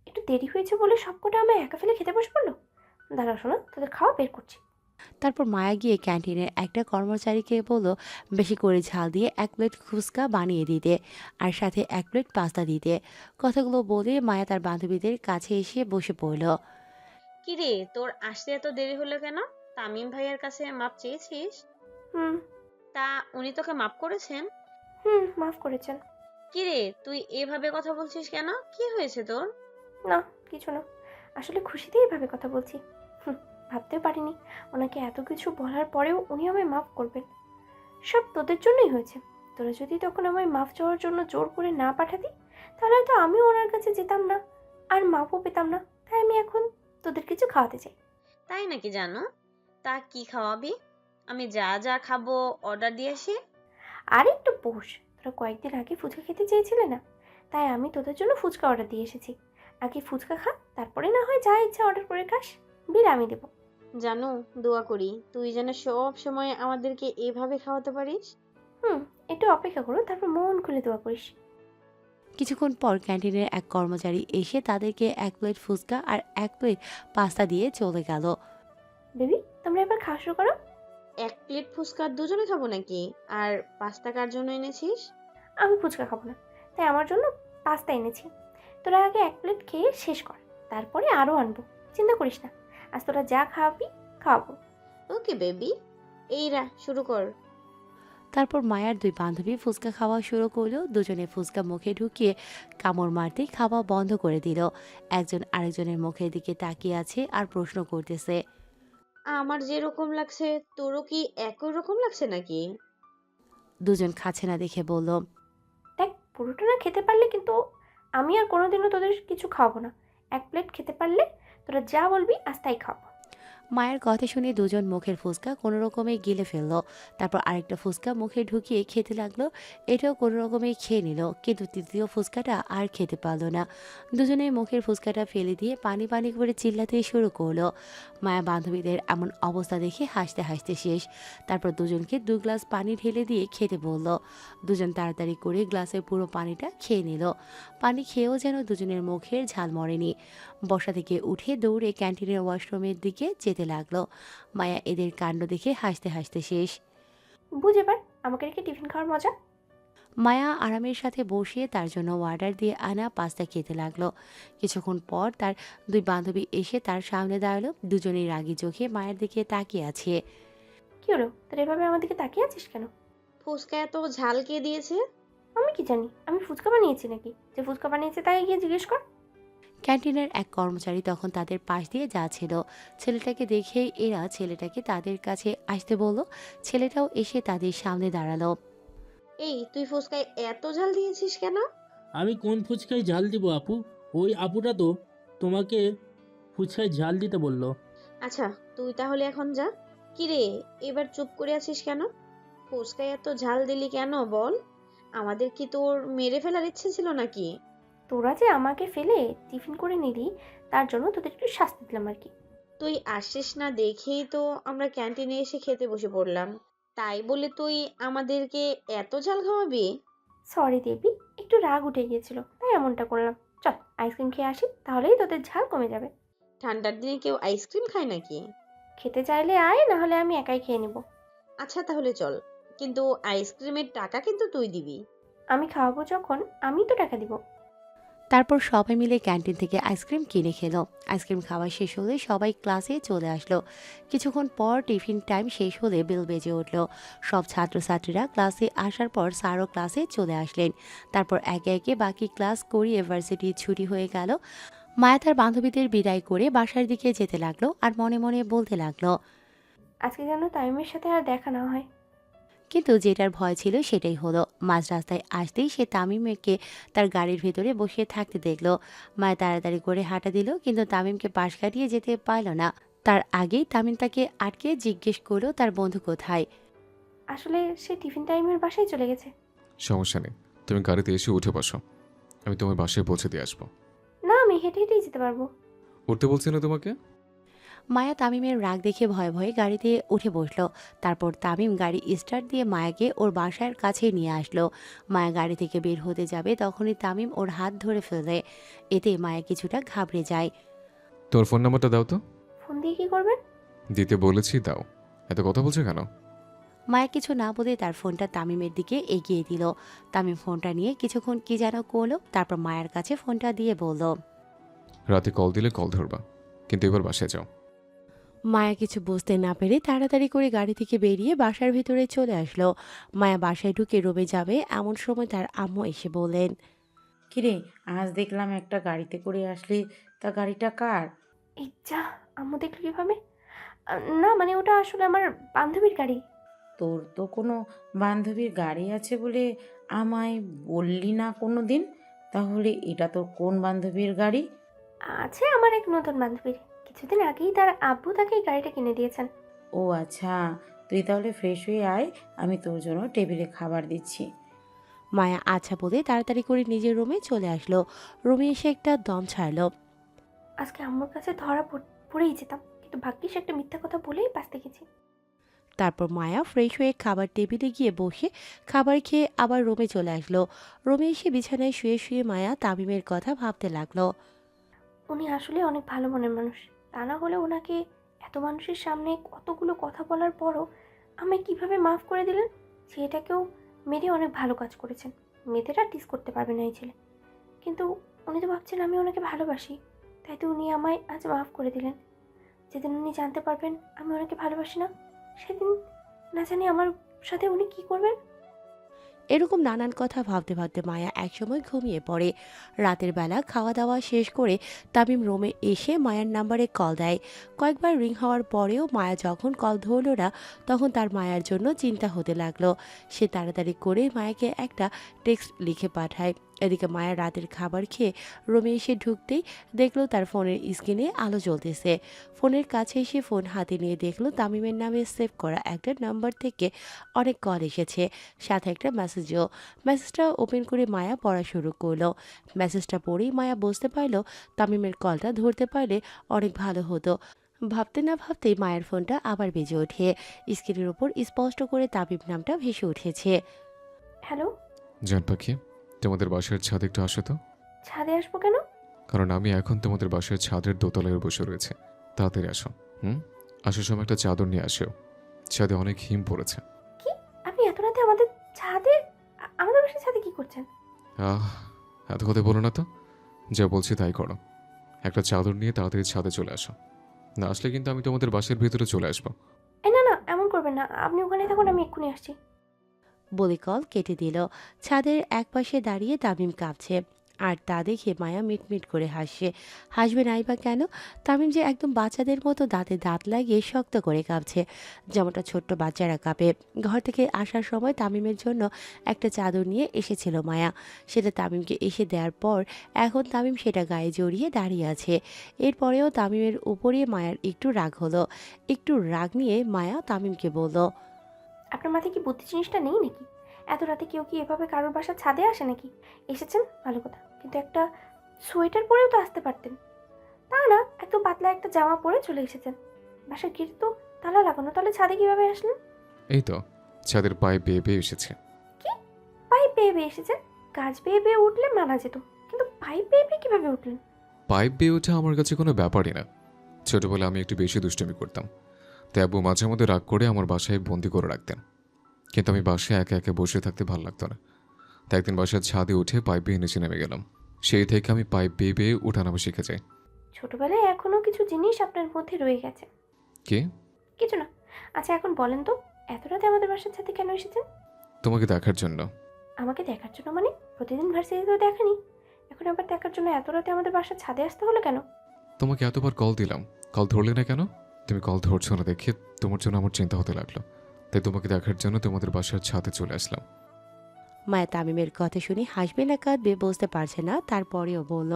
একটু দেরি হয়েছে বলে সবকটা আমায় একা ফেলে খেতে বসে পড়লো। দাঁড়া শোনা, তোদের খাওয়া বের করছি। তারপর মায়া গিয়ে ক্যান্টিনের একটা কর্মচারীকে বলল বেশি করে ঝাল দিয়ে 1 প্লেট ফুচকা বানিয়ে দিতে, আর সাথে 1 প্লেট পাস্তা দিতে। কথাগুলো বলে মায়া তার বান্ধবীদের কাছে এসে বসে পড়ল। কিরে, তোর আসতে এত দেরি হলো কেন? তামিম ভাইয়ার কাছে মাপ চেয়েছিস? হুম। তা উনি তোকে মাপ করেছেন? হুম, মাফ করেছেন। কিরে, তুই এভাবে কথা বলছিস কেন? কি হয়েছে তোর? না, কিছু না। আসলে খুশিতেই এভাবে কথা বলছি। হুম, ভাবতেও পারিনি ওনাকে এত কিছু বলার পরেও উনি আমায় মাফ করবেন। সব তোদের জন্যই হয়েছে। তোরা যদি তখন আমায় মাফ চাওয়ার জন্য জোর করে না পাঠাতি, তাহলে হয়তো আমিও ওনার কাছে যেতাম না, আর মাফও পেতাম না। তাই আমি এখন তোদের কিছু খাওয়াতে চাই। তাই নাকি জানো? তা কি খাওয়াবি? আমি যা যা খাবো অর্ডার দিয়ে আসি। আর একটু বস। তোরা কয়েকদিন আগে ফুচকা খেতে চেয়েছিলে না, তাই আমি তোদের জন্য ফুচকা অর্ডার দিয়ে এসেছি। আগে ফুচকা খা, তারপরে না হয় যা ইচ্ছা অর্ডার করে খাস। বিল আমি দেবো। জানো, দোয়া করি তুই যেন সব সময় আমাদেরকে এভাবে খাওয়াতে পারিস। হুম, একটু অপেক্ষা করো, তারপর মন খুলে দোয়া করিস। কিছুক্ষণ পর ক্যান্টিনের এক কর্মচারী এসে তাদেরকে 1 প্লেট ফুচকা আর 1 প্লেট পাস্তা দিয়ে চলে গেল। বেবি, তোমরা এবার খাওয়া শুরু করো। 1 প্লেট ফুচকা দুজনে খাবো নাকি? আর পাস্তা কার জন্য এনেছিস? আমি ফুচকা খাবো না, তাই আমার জন্য পাস্তা এনেছি। তোরা আগে এক প্লেট খেয়ে শেষ কর, তারপরে আরও আনবো। চিন্তা করিস না, আজ তোরা যা খাওয়াবি খাওয়াবো। ওকে বেবি, এইরা শুরু কর। তারপর মায়ার দুই বান্ধবী ফুচকা খাওয়া শুরু করলো। দুজনে ফুচকা মুখে ঢুকিয়ে কামড় মারতেই খাওয়া বন্ধ করে দিল। একজন আরেকজনের মুখের দিকে তাকিয়ে আছে আর প্রশ্ন করতেছে। আমার যেরকম লাগছে তোরও কি একই রকম লাগছে নাকি? দুজন খাচ্ছে না দেখে বলল। দেখ, পুরোটা না খেতে পারলে কিন্তু আমি আর কোনোদিনও তোদের কিছু খাওয়াবো না। এক প্লেট খেতে পারলে তোরা যা বলবি আজ তাই খাবো। মায়ের কথা শুনে দুজন মুখের ফুচকা কোনো রকমে গিলে ফেললো। তারপর আরেকটা ফুচকা মুখে ঢুকিয়ে খেতে লাগলো। এটাও কোনো রকমে খেয়ে নিল, কিন্তু তৃতীয় ফুচকাটা আর খেতে পারলো না। দুজনেই মুখের ফুচকাটা ফেলে দিয়ে পানি পানি করে চিল্লাতে শুরু করলো। মায়া বান্ধবীদের এমন অবস্থা দেখে হাসতে হাসতে শেষ। তারপর দুজনকে 2 গ্লাস পানি ঢেলে দিয়ে খেতে বলল। দুজন তাড়াতাড়ি করে গ্লাসের পুরো পানিটা খেয়ে নিল। পানি খেয়েও যেন দুজনের মুখের ঝাল মরেনি। বসা থেকে উঠে দৌড়ে ক্যান্টিনের ওয়াশরুমের দিকে যেতে লাগলো। মায়া এদের কাণ্ড দেখে হাসতে হাসতে শেষ। বুঝ এবার আমাকে রেখে টিফিন খাওয়ার মজা। মায়া আরামের সাথে বসিয়ে তার জন্য অর্ডার দিয়ে আনা পাস্তা খেতে লাগলো। কিছুক্ষণ পর তার দুই বান্ধবী এসে তার সামনে দাঁড়ালো। দুজনেই রাগী চোখে মায়ের দিকে তাকিয়ে আছে। কি হলো, তোরা এভাবে আমার দিকে তাকিয়ে আছিস কেন? ফুচকা এত ঝাল কে দিয়েছে? আমি কি জানি, আমি ফুচকা বানিয়েছি নাকি? যে ফুচকা বানিয়েছে তাই গিয়ে জিজ্ঞেস কর। ক্যান্টিনের এক কর্মচারী তখন তাদের পাশ দিয়ে যাচ্ছিল। ছেলেটাকে দেখেই এরা ছেলেটাকে তাদের কাছে আসতে বলল। ছেলেটাও এসে তাদের সামনে দাঁড়ালো। এই, তুই ফুচকায় এত ঝাল দিয়েছিস কেন? আমি কোন ফুচকায় ঝাল দিব আপু? ওই আপুটা তো তোমাকে ফুচকায় ঝাল দিতে বললো। আচ্ছা, তুই তাহলে এখন যা। কিরে, এবার চুপ করে আছিস কেন? ফুচকায় এত ঝাল দিলি কেন বল? আমাদের কি তোর মেরে ফেলার ইচ্ছে ছিল নাকি? তোরা যে আমাকে ফেলে টিফিন করে নিলি, তার জন্য তোদের একটু শাস্তি দিলাম আর কি। তুই আসিস না দেখেই তো আমরা ক্যান্টিনে এসে খেতে বসে পড়লাম। তাই বলে তুই আমাদেরকে এত ঝাল খাওয়াবি? সরি দেবী, একটু রাগ উঠে গিয়েছিল তাই এমনটা করলাম। চল আইসক্রিম খেয়ে আসি, তাহলেই তোদের ঝাল কমে যাবে। ঠান্ডার দিনে কেউ আইসক্রিম খায় নাকি? খেতে চাইলে আয়, না হলে আমি একাই খেয়ে নেব। আচ্ছা তাহলে চল, কিন্তু আইসক্রিমের টাকা কিন্তু তুই দিবি। আমি খাওয়াবো যখন, আমি তো টাকা দিব। তারপর সবাই মিলে ক্যান্টিন থেকে আইসক্রিম কিনে খেলো। আইসক্রিম খাওয়া শেষ হলে সবাই ক্লাসে চলে আসলো। কিছুক্ষণ পর টিফিন টাইম শেষ হলে বেল বেজে উঠল। সব ছাত্রছাত্রীরা ক্লাসে আসার পর স্যারও ক্লাসে চলে আসলেন। তারপর একে একে বাকি ক্লাস করিয়ে ভার্সিটির ছুটি হয়ে গেল। মায়া তার বান্ধবীদের বিদায় করে বাসার দিকে যেতে লাগলো আর মনে মনে বলতে লাগলো। আজকে যেন তাইমের সাথে আর দেখা না হয়। কিন্তু যেটার ভয় ছিল সেটাই হলো। মাঝ রাস্তায় আসতেই সে তামিমকে তার গাড়ির ভেতরে বসিয়ে থাকতে দেখলো। মায়া তাড়াতাড়ি করে হাঁটা দিল, কিন্তু তামিমকে পাশ কাটিয়ে যেতে পারল না। তার আগেই তামিম তাকে আটকে জিজ্ঞেস করলো তার বন্ধু কোথায়। আসলে সে টিফিন টাইমের বাসায় চলে গেছে। সমস্যা নেই, তুমি গাড়িতে এসে উঠে বসো, আমি তোমার বাসায় পৌঁছে দিয়ে আসবো। না, আমি হেঁটে হেঁটেই যেতে পারবো। উঠতে বলছি না তোমাকে? মায়া তামিমের রাগ দেখে ভয়ে ভয়ে গাড়িতে উঠে বসলো। তারপর তামিম গাড়ি স্টার্ট দিয়ে মায়াকে ওর বাসার কাছে নিয়ে আসলো। মায়া গাড়ি থেকে বের হতে যাবে তখনই তামিম ওর হাত ধরে ফেলে। এতে মায়া কিছুটা ঘাবড়ে যায়। তোর ফোন নাম্বারটা দাও তো। ফোন দিয়ে কি করবেন? দিতে বলেছি, দাও। এত কথা বলছো কেন? মায়া কিছু না বলে তার ফোনটা তামিমের দিকে এগিয়ে দিল। তামিম ফোনটা নিয়ে কিছুক্ষণ কি যেন করলো, তারপর মায়ের কাছে ফোনটা দিয়ে বলল। রাতে কল দিলে কল ধরবা, কিন্তু এবার বাসায় যাও। মায়া কিছু বুঝতে না পেরে তাড়াতাড়ি করে গাড়ি থেকে বেরিয়ে বাসার ভিতরে চলে আসলো। মায়া বাসায় ঢুকে রুমে যাবে এমন সময় তার আম্মু এসে বললেন। কিরে, আজ দেখলাম একটা গাড়িতে করে আসলি, তা গাড়িটা কার? এই যা, আম্মু দেখলো কিভাবে? না মানে ওটা আসলে আমার বান্ধবীর গাড়ি। তোর তো কোনো বান্ধবীর গাড়ি আছে বলে আমায় বললি না কোনো দিন। তাহলে এটা তোর কোন বান্ধবীর গাড়ি? আছে আমার এক নতুন বান্ধবীর, কিছুদিন আগেই তার আব্বু তাকে এই গাড়িটা কিনে দিয়েছেন। ও আচ্ছা, তুই তাহলে ফ্রেশ হয়ে আয়, আমি তোর জন্য টেবিলে খাবার দিচ্ছি। মায়া আচ্ছা বলে তাড়াতাড়ি করে নিজের রুমে চলে আসলো। রুমে এসে একটা দম ছাড়লো। আজকে আম্মুর কাছে ধরা পড়েই যেতাম, কিন্তু ভাগ্যিস একটা মিথ্যা কথা বলেই বাঁচতে গেছি। তারপর মায়া ফ্রেশ হয়ে খাবার টেবিলে গিয়ে বসে খাবার খেয়ে আবার রুমে চলে আসলো। রুমে এসে বিছানায় শুয়ে শুয়ে মায়া তামিমের কথা ভাবতে লাগলো। উনি আসলে অনেক ভালো মনের মানুষ, তা না হলে ওনাকে এত মানুষের সামনে কতগুলো কথা বলার পরও আমায় কিভাবে মাফ করে দিলেন। ছেলেটাকেও মেরে অনেক ভালো কাজ করেছেন, মেয়েদেরা টিস করতে পারবে না এই ছেলে। কিন্তু উনি তো ভাবছেন আমি ওনাকে ভালোবাসি, তাই তো উনি আমায় আজ মাফ করে দিলেন। যেদিন উনি জানতে পারবেন আমি ওনাকে ভালোবাসি না, সেদিন না জানি আমার সাথে উনি কি করবেন। এরকম নানান কথা ভাবতে ভাবতে মায়া একসময় ঘুমিয়ে পড়ে। রাতের বেলা খাওয়া দাওয়া শেষ করে তামিম রুমে এসে মায়ার নাম্বারে কল দেয়। কয়েকবার রিং হওয়ার পরেও মায়া যখন কল ধরল না, তখন তার মায়ার জন্য চিন্তা হতে লাগলো। সে তাড়াতাড়ি করে মায়াকে একটা টেক্সট লিখে পাঠায়। এদিকে মায়া রাতের খাবার খেয়ে রুমে এসে ঢুকতেই দেখলো তার ফোনের স্ক্রিনে আলো জ্বলতেছে। ফোনের কাছে এসে ফোন হাতে নিয়ে দেখলো তামিমের নামে সেভ করা একটা নাম্বার থেকে অনেক কল এসেছে, সাথে একটা মেসেজও। মেসেজটা ওপেন করে মায়া পড়া শুরু করলো। মেসেজটা পড়েই মায়া বুঝতে পারলো তামিমের কলটা ধরতে পারলে অনেক ভালো হতো। ভাবতে না ভাবতেই মায়ের ফোনটা আবার বেজে ওঠে। স্ক্রিনের উপর স্পষ্ট করে তামিম নামটা ভেসে উঠেছে। হ্যালো। জান পাখি, তোমাদের বাসার ছাদ একটু আসো তো। ছাদে আসবো কেন? কারণ আমি এখন তোমাদের বাসার ছাদের দোতলায় বসে রয়েছে। তাড়াতাড়ি আসো। আসার সময় একটা চাদর নিয়ে আসো, ছাদে অনেক হিম পড়েছে। কি? আপনি এত রাতে আমাদের ছাদে, আমাদের বাসার ছাদে কি করছেন? আহ, এত কথা বলো না তো। যা বলছি তাই করো। একটা চাদর নিয়ে তাড়াতাড়ি ছাদে চলে আসো, না আসলে কিন্তু আমি তোমাদের বাসার ভিতরে চলে আসবো। এই না না, এমন করবেন না, আপনি ওখানে থাকুন, আমি এক্ষুনি আসছি। বলে কল কেটে দিল। ছাদের একপাশে দাঁড়িয়ে তামিম কাঁপছে। আর তা দেখে মায়া মিটমিট করে হাসে। হাসবে নাই বা কেন? তামিম যে একদম বাচ্চাদের মতো দাঁতে দাঁত লাগিয়ে শক্ত করে কাঁপছে, যেমনটা ছোট্ট বাচ্চারা কাঁপে। ঘর থেকে আসার সময় তামিমের জন্য একটা চাদর নিয়ে এসেছিল মায়া। সেটা তামিমকে এসে দেওয়ার পর এখন তামিম সেটা গায়ে জড়িয়ে দাঁড়িয়ে আছে। এরপরেও তামিমের উপরে মায়ার একটু রাগ হলো। একটু রাগ নিয়ে মায়া তামিমকে বলল। আপনার মাথায় কি বুদ্ধি জিনিসটা নেই নাকি? এত রাতে কেউ কি এভাবে কারোর বাসার ছাদে আসে নাকি? এসেছেন ভালো কথা, কিন্তু একটা সোয়েটার পরেও তো আসতে পারতেন। তা না, এত পাতলা একটা জামা পরে চলে এসেছেন। বাসার গেট তো তালা লাগানো, তাহলে ছাদে কিভাবে আসলেন? এই তো, ছাদের পায়ে বেয়ে বেয়ে এসেছে। কি? পাইপ বেয়ে বেয়ে এসেছেন? গাছ বেয়ে বেয়ে উঠলে মানা যেত, কিন্তু পাইপ বেয়ে বেয়ে কিভাবে উঠলেন? পাইপ বেয়ে ওঠা আমার কাছে কোনো ব্যাপারই না। ছোটবেলা আমি একটু বেশি দুষ্টুমি করতাম, তাই আব্বু মাঝে মধ্যে রাগ করে আমার বাসায় বন্দি করে রাখতেন। কিন্তু আমি বাসায় একা একা বসে থাকতে ভালো লাগতো না, তাই একদিন বাসার ছাদে উঠে পাইপ বেয়ে নিচে নেমে গেলাম। সেই থেকে আমি পাইপ বেয়ে বেয়ে উঠানামা শিখে যাই। ছোটবেলায় এখনো কিছু জিনিস আপনার মধ্যে রয়ে গেছে। কে? কিছু না। আচ্ছা এখন বলেন তো, এত রাতে আমাদের বাসার ছাদে কেন এসেছেন? তোমাকে দেখার জন্য। আমাকে দেখার জন্য মানে? প্রতিদিন ভার্সিটিতে তো দেখানি, এখন আবার দেখার জন্য এত রাতে আমাদের বাসার ছাদে আসতে হলো কেন? তোমাকে এতবার কল দিলাম, কল ধরলে না কেন? তুমি কল ধরছো না দেখে তোমার জন্য আমার চিন্তা হতে লাগলো, তাই তোমাকে দেখার জন্য তোমাদের বাসার ছাদে চলে আসলাম। মায়া তামিমের কথা শুনে হাসবে না কাঁদবে বুঝতে পারছে না, তারপরেও বলল।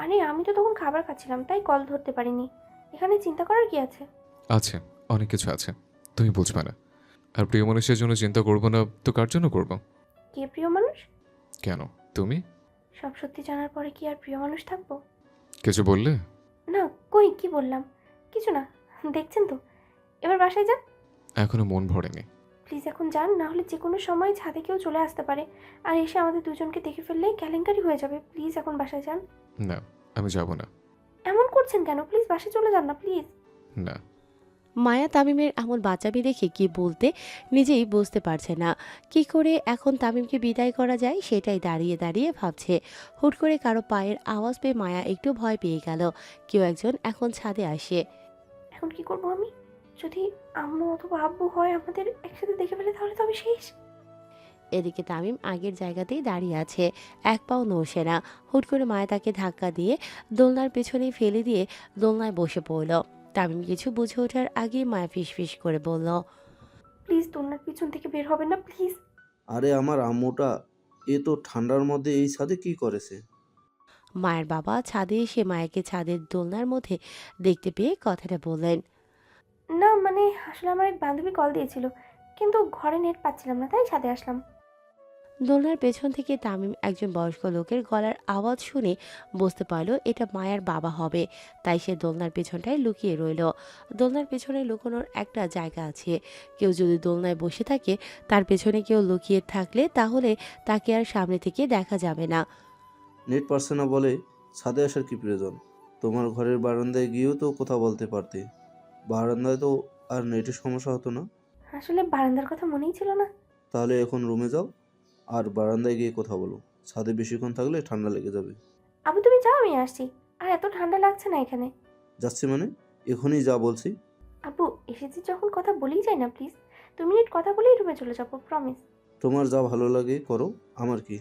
আরে আমি তো তখন খাবার খাচ্ছিলাম, তাই কল ধরতে পারিনি। এখানে চিন্তা করার কি আছে? আছে, অনেক কিছু আছে, তুমি বুঝবে না। আর প্রিয় মানুষের জন্য চিন্তা করবো না তো কার জন্য করবো? কে প্রিয় মানুষ? কেন, তুমি? সব সত্যি জানার পরে কি আর প্রিয় মানুষ থাকবো? কিছু বললে? না, কই কি বললাম? কিছু না, দেখছেন তো। এবার বাসায় যান। এখনো মন ভরেনি। প্লিজ এখন যান, না হলে যে কোনো সময় ছাদে কেউ চলে আসতে পারে আর এসে আমাদের দুজনকে দেখে ফেললেই কেলেঙ্কারি হয়ে যাবে। প্লিজ এখন বাসায় যান। না, আমি যাব না। এমন করছেন কেন? প্লিজ বাসায় চলে যান না প্লিজ। না। মায়া তামিমের এমন বাচ্চামি দেখে কি বলতে নিজেই বুঝতে পারছে না। কি করে এখন তামিমকে বিদায় করা যায় সেটাই দাঁড়িয়ে দাঁড়িয়ে ভাবছে। হুট করে কারো পায়ের আওয়াজ পেয়ে মায়া একটু ভয় পেয়ে গেল। কেউ একজন এখন ছাদে আসে। এখন কি করব আমি? যদি আম্মু অথবা আব্বু হয় আমাদের একসাথে দেখে ফেলে তাহলে তো আমি শেষ। এদিকে তামিম আগের জায়গাতেই দাঁড়িয়ে আছে, এক পাও নড়ছে না। হুট করে মায়া তাকে ধাক্কা দিয়ে দোলনার পেছনে ফেলে দিয়ে দোলনায় বসে পড়ল। তামিম কিছু বুঝে ওঠার আগেই মায়া ফিসফিস করে বলল, প্লিজ দোলনার পিছন থেকে বের হবেন না প্লিজ। আরে আমার আম্মুটা এ তো ঠান্ডার মধ্যে এই ছাদে কি করেছে? মায়ের বাবা ছাদে এসে মায়াকে ছাদের দোলনার মধ্যে দেখতে পেয়ে কথাটা বললেন। না মানে আসলে আমার এক বান্ধবী কল দিয়েছিল, কিন্তু ঘরে নেট পাচ্ছিলাম না, তাই ছাদে আসলাম। দোলনার পেছন থেকে তামিম একজন বয়স্ক লোকের গলার আওয়াজ শুনে বুঝতে পারল এটা মায়ার বাবা হবে। তাই সে দোলনার পেছনটায় লুকিয়ে রইল। দোলনার পেছনে লুকোনোর একটা জায়গা আছে। কেউ যদি দোলনায় বসে থাকে, তার পেছনে কেউ লুকিয়ে থাকলে তাহলে তাকে আর সামনে থেকে দেখা যাবে না। নেট পারছে না বলে ছাদে আসার কি প্রয়োজন? তোমার ঘরের বারান্দায় গিয়েও তো কথা বলতে পারতে। বারান্দায় তো আর নেটের সমস্যা হতো না। আসলে বারান্দার কথা মনেই ছিল না। তাহলে এখন রুমে যাও আর বারান্দায় গিয়ে কথা বলো। ছাদে বেশিক্ষণ থাকলে ঠান্ডা লেগে যাবে। আবু তুমি যাও, আমি আসছি। আর এত ঠান্ডা লাগছে না এখানে। যাচ্ছি মানে? এখনই যা বলছি। আপু এসেছি যখন কথা বলেই যাই না প্লিজ। 2 মিনিট কথা বলেই রুমে চলে যাবো, প্রমিস। তোমার যা ভালো লাগে করো, আমার কি।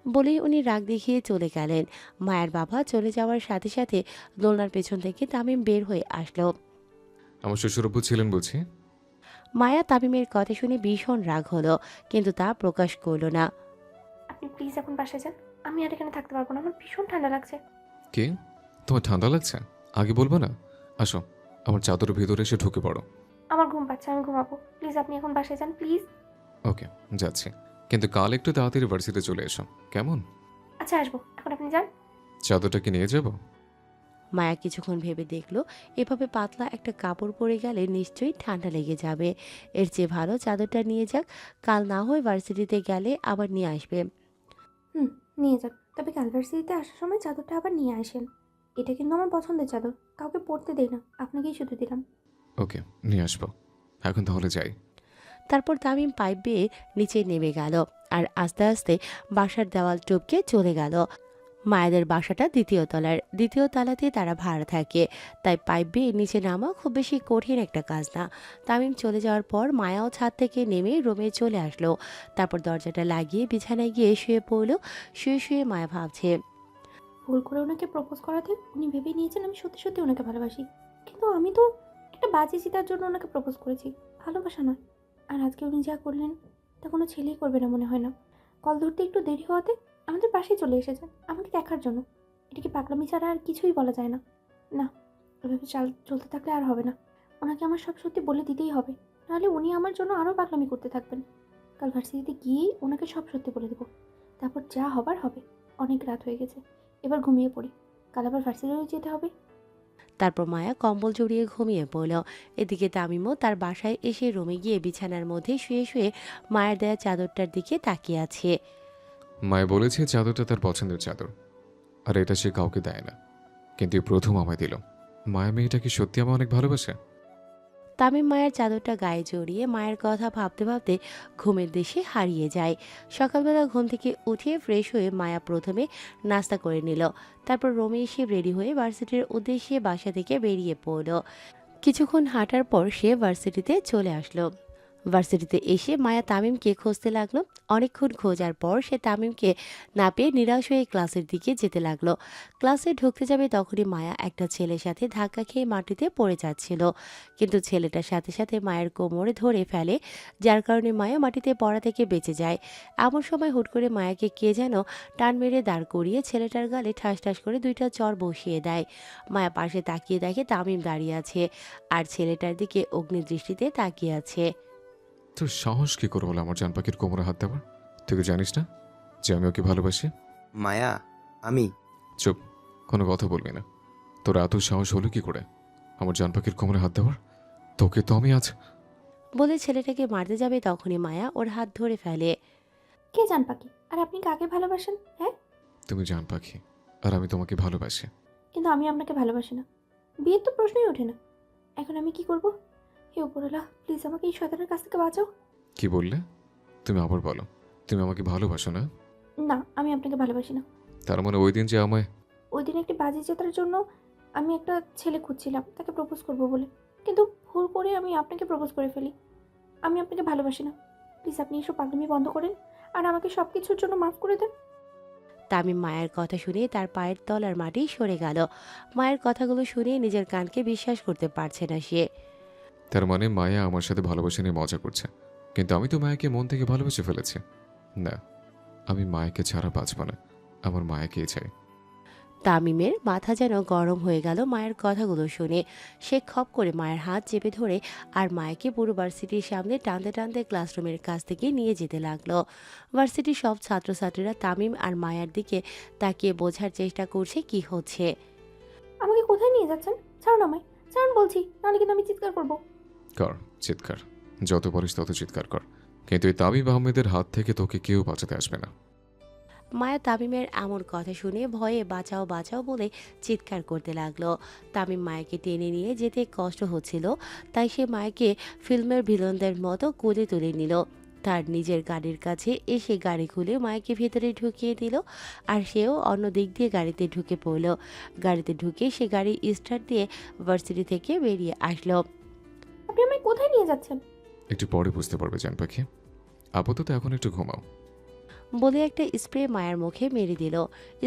বলেই উনি রাগ দেখিয়ে চলে গেলেন। মায়ের বাবা চলে যাওয়ার সাথে সাথে দোলনার পেছন থেকে তামিম বের হয়ে আসলো। আমার শ্বশুরব্বু ছিলেন বুঝি? মায়া তামিমের কথা শুনে ভীষণ রাগ হলো, কিন্তু তা প্রকাশ করল না। আপনি প্লিজ এখন বাসায় যান, আমি আর এখানে থাকতে পারবো না, আমার ভীষণ ঠান্ডা লাগছে। কি? তোমার ঠান্ডা লাগছে? আগে বলবো না? আসো, আমার চাদরের ভিতরে এসে ঢুকে পড়ো। আমার ঘুম পাচ্ছে, আমি ঘুমাবো। প্লিজ আপনি এখন বাসায় যান প্লিজ। ওকে, যাচ্ছি। কিন্তু কাল একটু তাড়াতাড়ি ভার্সিটিতে চলে এসো, কেমন? আচ্ছা আসবো, এখন আপনি যান। চাদরটা কি নিয়ে যাব? মায়া কিছুক্ষণ ভেবে দেখল এভাবে পাতলা একটা কাপড় পরে গেলে নিশ্চয়ই ঠান্ডা লেগে যাবে। এর চেয়ে ভালো চাদরটা নিয়ে যাক, কাল না হয় ভার্সিটিতে গেলে আবার নিয়ে আসবে। নিয়ে যান, তবে কাল ভার্সিটিতে আসার সময় চাদরটা আবার নিয়ে আসেন। এটা কিন্তু আমার পছন্দের চাদর, কাউকে পরতে দেই না, আপনাকেই শুধু দিলাম। ওকে, নিয়ে আসবো। এখন তাহলে যাই। তারপর তামিম পাইপ বেয়ে নিচে নেমে গেল আর আস্তে আস্তে বাসার দেওয়াল টপকে চলে গেল। মায়াদের বাসাটা দ্বিতীয় তলাতে তারা ভাড়া থাকে, তাই পাইপ বেয়ে নিচে নামা খুব বেশি কঠিন একটা কাজ না। তামিম চলে যাওয়ার পর মায়াও ছাদ থেকে নেমে রুমে চলে আসলো। তারপর দরজাটা লাগিয়ে বিছানায় গিয়ে শুয়ে পড়ল। শুয়ে শুয়ে মায়া ভাবছে, ভুল করে ওনাকে প্রপোজ করাতে উনি ভেবে নিয়েছেন আমি সত্যি সত্যি ওনাকে ভালোবাসি, কিন্তু আমি তো একটা বাজে চিতার জন্য ওনাকে প্রপোজ করেছি, ভালোবাসা নয়। আর আজকে উনি যা করলেন তা কোনো ছেলেই করবে না মনে হয় না। কল ধরতে একটু দেরি হওয়াতে আমাদের পাশেই চলে এসেছেন আমাকে দেখার জন্য। এটা কি পাগলামি ছাড়া আর কিছুই বলা যায় না। না, এভাবে চলতে থাকলে আর হবে না। ওনাকে আমার সব সত্যি বলে দিতেই হবে, নাহলে উনি আমার জন্য আরও পাগলামি করতে থাকবেন। কাল ভার্সিটিতে গিয়েই ওনাকে সব সত্যি বলে দেবো, তারপর যা হবার হবে। অনেক রাত হয়ে গেছে, এবার ঘুমিয়ে পড়ি, কাল আবার ভার্সিটিতে যেতে হবে। তারপর মায়া কম্বল জড়িয়ে ঘুমিয়ে পড়ল। এদিকে তামিমও তার বাসায় এসে রুমে গিয়ে বিছানার মধ্যে শুয়ে শুয়ে মায়ের দেয়া চাদরটার দিকে তাকিয়ে আছে। মায়ে বলেছে চাদরটা তার পছন্দের চাদর, আর এটা সে কাউকে দেয় না, কিন্তু এই প্রথম আমায় দিল। মায়া মেয়েটা কি সত্যি আমায় অনেক ভালোবাসে? তামিম মায়ের চাদরটা গায়ে জড়িয়ে মায়ের কথা ভাবতে ভাবতে ঘুমের দেশে হারিয়ে যায়। সকালবেলা ঘুম থেকে উঠে ফ্রেশ হয়ে মায়া প্রথমে নাস্তা করে নিল। তারপর রুমে এসে রেডি হয়ে ভার্সিটির উদ্দেশ্যে বাসা থেকে বেরিয়ে পড়ল। কিছুক্ষণ হাঁটার পর সে ভার্সিটিতে চলে আসলো। ভার্সিটিতে এসে মায়া তামিমকে খুঁজতে লাগলো। অনেকক্ষণ খোঁজার পর সে তামিমকে না পেয়ে নিরাশ হয়ে ক্লাসের দিকে যেতে লাগলো। ক্লাসে ঢুকতে যাবে তখনই মায়া একটা ছেলের সাথে ধাক্কা খেয়ে মাটিতে পড়ে যাচ্ছিল, কিন্তু ছেলেটার সাথে সাথে মায়ের কোমরে ধরে ফেলে, যার কারণে মায়া মাটিতে পড়া থেকে বেঁচে যায়। এমন সময় হুট করে মায়াকে কে যেন টান মেরে দাঁড় করিয়ে ছেলেটার গালে ঠাস ঠাস করে 2টা চড় বসিয়ে দেয়। মায়া পাশে তাকিয়ে দেখে তামিম দাঁড়িয়ে আছে আর ছেলেটার দিকে অগ্নিদৃষ্টিতে তাকিয়ে আছে। তোর সাহস কি করে হলো আমার জান পাখির কোমরে হাত দেওয়ার? তুই কি জানিস না যে আমি ওকে ভালোবাসি? মায়া, আমি চুপ, কোনো কথা বলবি না। তোর এত সাহস হলো কি করে? আমার জান পাখির কোমরে হাত দেওয়ার? তোকে তো আমি আজ। বলে ছেলেটাকে মারতে যাবে তখনই মায়া ওর হাত ধরে ফেলে। কে জান পাখি? আর আপনি কাকে ভালোবাসেন? হ্যাঁ, তুমি জান পাখি, আর আমি তোমাকে ভালোবাসি। কিন্তু আমি আপনাকে ভালোবাসি না। বিয়ের তো প্রশ্নই ওঠে না। এখন আমি কি করব? হে উপরওয়ালা, প্লিজ আমাকে এই শয়তানের কাছ থেকে বাঁচাও। কি বললে? তুমি আবার বলো। তুমি আমাকে ভালোবাসো না? না, আমি আপনাকে ভালোবাসি না। তার মানে ওই দিন যে আমায়। ওই দিন একটি বাজি জেতার জন্য আমি একটা ছেলে খুঁজছিলাম তাকে প্রপোজ করব বলে, কিন্তু ভুল করে আমি আপনাকে প্রপোজ করে ফেলি। আমি আপনাকে ভালোবাসি না। প্লিজ আপনি এসব পাগলামি বন্ধ করেন আর আমাকে সব কিছুর জন্য মাফ করে দেন। তামিম মায়ের কথা শুনে তার পায়ের তলার মাটি সরে গেল। মায়ের কথাগুলো শুনে নিজের কানকে বিশ্বাস করতে পারছে না সে। তার মানে মায়া আমার সাথে ভালোবাসা নিয়ে মজা করছে, কিন্তু আমি তো মায়াকে মন থেকে ভালোবেসে ফেলেছি। না, আমি মায়াকে ছাড়া বাঁচব না। আমার মায়াকেই চাই। তামিমের মাথা যেন গরম হয়ে গেল মায়ের কথাগুলো শুনে। সে খপ করে মায়ের হাত চেপে ধরে আর মায়াকে পুরো ভার্সিটির সামনে টানতে টানতে ক্লাসরুমের কাছ থেকে নিয়ে যেতে লাগলো। ভার্সিটির সব ছাত্রছাত্রীরা তামিম আর মায়ের দিকে তাকিয়ে বোঝার চেষ্টা করছে কি হচ্ছে। আমাকে কোথায় নিয়ে যাচ্ছেন? ছাড়ুন আমায়, ছাড়ুন বলছি, নাহলে কিন্তু আমি চিৎকার করব। কর চিৎকার, যত পারিস তত চিৎকার কর, কিন্তু এই তামিম আহমেদের হাত থেকে তোকে কেউ বাঁচাতে আসবে না। মায়া তামিমের এমন কথা শুনে ভয়ে বাঁচাও বাঁচাও বলে চিৎকার করতে লাগলো। তামিম মায়াকে টেনে নিয়ে যেতে কষ্ট হচ্ছিল, তাই সে মায়াকে ফিল্মের ভিলনদের মতো কোলে তুলে নিল। তার নিজের গাড়ির কাছে এসে গাড়ি খুলে মায়াকে ভেতরে ঢুকিয়ে দিল, আর সেও অন্য দিক দিয়ে গাড়িতে ঢুকে পড়ল। গাড়িতে ঢুকে সে গাড়ি স্টার্ট দিয়ে ভার্সিটি থেকে বেরিয়ে আসলো। আপনি আমায় কোথায় নিয়ে যাচ্ছেন? একটু পরে বুঝতে পারবে জান পাখি, আপাতত এখন একটু ঘুমাও। বলে একটা স্প্রে মায়ার মুখে মেরে দিল।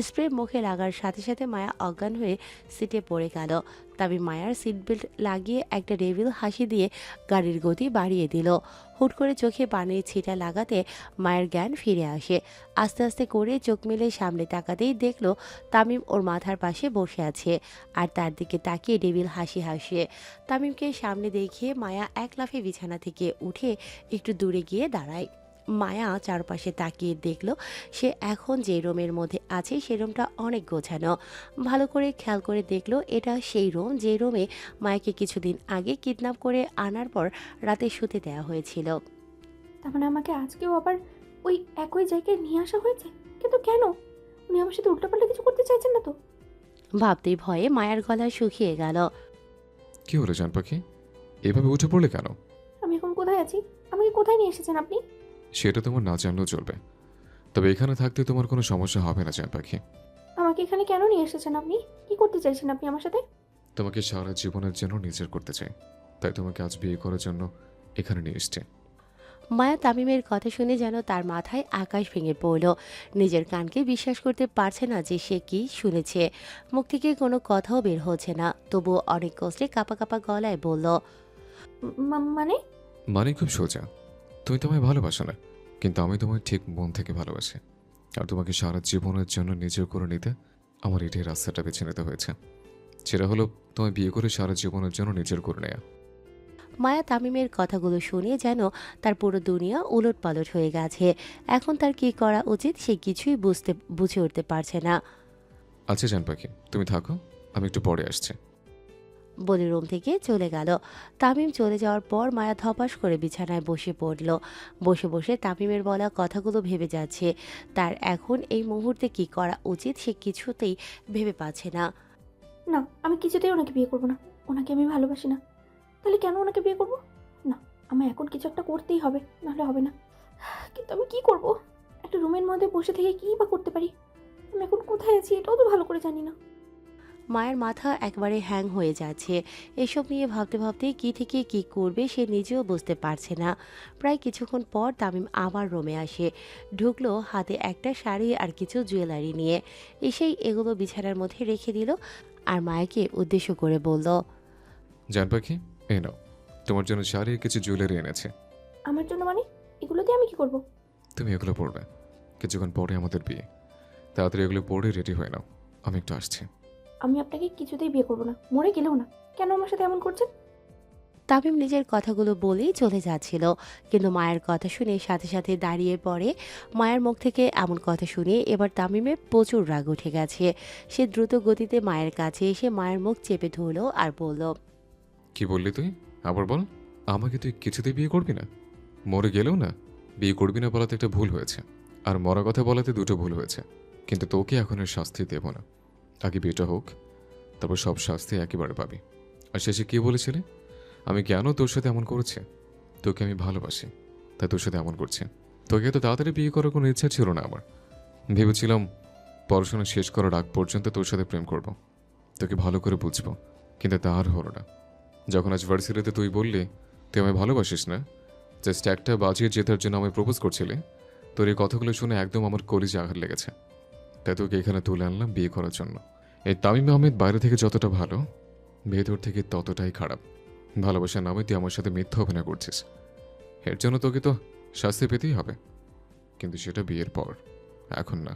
স্প্রে মুখে লাগার সাথে সাথে মায়া অজ্ঞান হয়ে সিটে পড়ে গেল। তবে মায়ার সিট বেল্ট লাগিয়ে একটা ডেভিল হাসি দিয়ে গাড়ির গতি বাড়িয়ে দিল। হুট করে চোখে পানির ছিটা লাগাতে মায়ের জ্ঞান ফিরে আসে। আস্তে আস্তে করে চোখ মেলে সামনে তাকাতেই দেখলো তামিম ওর মাথার পাশে বসে আছে আর তার দিকে তাকিয়ে ডেভিল হাসি হাসে। তামিমকে সামনে দেখিয়ে মায়া এক লাফে বিছানা থেকে উঠে একটু দূরে গিয়ে দাঁড়ায়। মায়া চারপাশে তাকিয়ে দেখল সে এখন যে রুমের মধ্যে আছে সে রুমটা অনেক গোছানো। ভালো করে খেয়াল করে দেখলো এটা সেই রুম যে রুমে মায়াকে কিছুদিন আগে কিডন্যাপ করে আনার পর রাতে শুতে দেওয়া হয়েছিল। তার মানে আমাকে আজকেও আবার ওই একই জায়গায় নিয়ে আসা হয়েছে, কিন্তু কেন? উনি আমার সাথে উল্টাপাল্টা কিছু করতে চাইছেন না তো? ভাবতেই ভয়ে মায়ার গলা শুকিয়ে গেল। কি হলো জান পাখি, এভাবে উঠে পড়লে কেন? আমি এখন কোথায় আছি? আমাকে কোথায় নিয়ে এসেছেন আপনি? সেটা তোমার না জানলেও চলবে, তবে এখানে থাকতে তোমার কোনো সমস্যা হবে না জান পাখি। আমাকে এখানে কেন নিয়ে এসেছেন আপনি? কি করতে চাইছেন আপনি আমার সাথে? তোমাকে সারা জীবনের জন্য নিজের করতে চাই, তাই তোমাকে আজ বিয়ে করার জন্য এখানে নিয়ে এসছি। মায়া তামিমের কথা শুনে যেন তার মাথায় আকাশ ভেঙে পড়ল। নিজের কানকে বিশ্বাস করতে পারছে না যে সে কি শুনেছে। মুখ থেকে কোনো কথাও বের হচ্ছে না, তবুও অনেক কষ্টে কাঁপা কাঁপা গলায় বলল, মানে? মানে খুব সোজা, তুমি তোমায় ভালোবাসো না, কিন্তু আমি তোমায় ঠিক মন থেকে ভালোবাসি। আর তোমাকে সারা জীবনের জন্য নিজের করে নিতে আমার এটাই রাস্তাটা বেছে নিতে হয়েছে। সেটা হলো তোমায় বিয়ে করে সারা জীবনের জন্য নিজের করে নেয়া। মায়া তামিমের কথাগুলো শুনে যেন তার পুরো দুনিয়া উলটপালট হয়ে গেছে। এখন তার কি করা উচিত সে কিছুই বুঝে উঠতে পারছে না। আচ্ছা জান পাখি, তুমি থাকো, আমি একটু পরে আসছি। বলে রুম থেকে চলে গেল। তামিম চলে যাওয়ার পর মায়া ধপাস করে বিছানায় বসে পড়ল। বসে বসে তামিমের বলা কথাগুলো ভেবে যাচ্ছে। তার এখন এই মুহূর্তে কি করা উচিত সে কিছুতেই ভেবে পাচ্ছে না। না, আমি কিছুতেই ওনাকে বিয়ে করবো না। ওনাকে আমি ভালোবাসি না। তাহলে কেন ওনাকে বিয়ে করবো? না, আমার এখন কিছু একটা করতেই হবে, নাহলে হবে না। কিন্তু আমি কি করব? একটা রুমের মধ্যে বসে থেকে কী বা করতে পারি? আমি এখন কোথায় আছি এটাও তো ভালো করে জানি না। মায়ের মাথা একবারে হ্যাং হয়ে যাচ্ছে। এসব নিয়ে ভাবতে ভাবতে কি থেকে কি করবে সে নিজেও বুঝতে পারছে না। প্রায় কিছুক্ষণ পর তামিম আবার রুমে আসে। ঢুকলো হাতে একটা শাড়ি আর কিছু জুয়েলারি নিয়ে। এসেই এগুলো বিছানার মধ্যে রেখে দিল আর মায়াকে উদ্দেশ্য করে বলল, জান পাখি, এই নাও, তোমার জন্য শাড়ি আর কিছু জুয়েলারি এনেছে। আমার জন্য মানে? এগুলো দিয়ে আমি কি করব? তুমি এগুলো পরবে, কিছুক্ষণ পরে আমাদের বিয়ে। তাড়াতাড়ি এগুলো পরে রেডি হয়ে নাও, আমি একটু আসছি। আমি আপনাকে কিছুতেই বিয়ে করবো না, মরে গেলেও না। কেন আমার সাথে এমন করছেন? তামিম নিজের কথাগুলো বলেই চলে যাচ্ছিল, কিন্তু মায়ের কথা শুনে সাথে সাথে দাঁড়িয়ে পড়ে। মায়ের মুখ থেকে এমন কথা শুনে এবার তামিমের প্রচুর রাগ উঠে গেছে। সে দ্রুত গতিতে মায়ের কাছে এসে মায়ের মুখ চেপে ধরল আর বলল, কি বললি তুই? আবার বল। আমাকে তুই কিছুতেই বিয়ে করবি না? মরে গেলেও না? বিয়ে করবি না বলাতে একটা ভুল হয়েছে, আর মরা কথা বলাতে দুটো ভুল হয়েছে। কিন্তু তোকে এখন আর শাস্তি দেব না। আগে বিয়েটা হোক, তারপর সব শাস্তি একেবারে পাবি। আর শেষে কি বলেছিলে? আমি কেন তোর সাথে এমন করেছি? তোকে আমি ভালোবাসি, তাই তোর সাথে এমন করছি। তোকে এত তাড়াতাড়ি বিয়ে করার কোনো ইচ্ছা ছিল না আমার। ভেবেছিলাম পড়াশোনা শেষ করার আগ পর্যন্ত তোর সাথে প্রেম করব, তোকে ভালো করে বুঝবো, কিন্তু তা আর হলো না। যখন আজ ভার্সিটিতে তুই বললি তুই আমায় ভালোবাসিস না, জাস্ট একটা বাজিয়ে জেতার জন্য আমায় প্রপোজ করছিলি, তোর এই কথাগুলো শুনে একদম আমার কলিজে আঘাত লেগেছে। তাই তোকে এখানে তুলে আনলাম বিয়ে করার জন্য। এই তামিম আহমেদ বাইরে থেকে যতটা ভালো, ভেতর থেকে ততটাই খারাপ। ভালোবাসার নামে তুই আমার সাথে মিথ্যা অভিনয় করছিস। এর জন্য তোকে তো শাস্তি পেতেই হবে, কিন্তু সেটা বিয়ের পর, এখন না।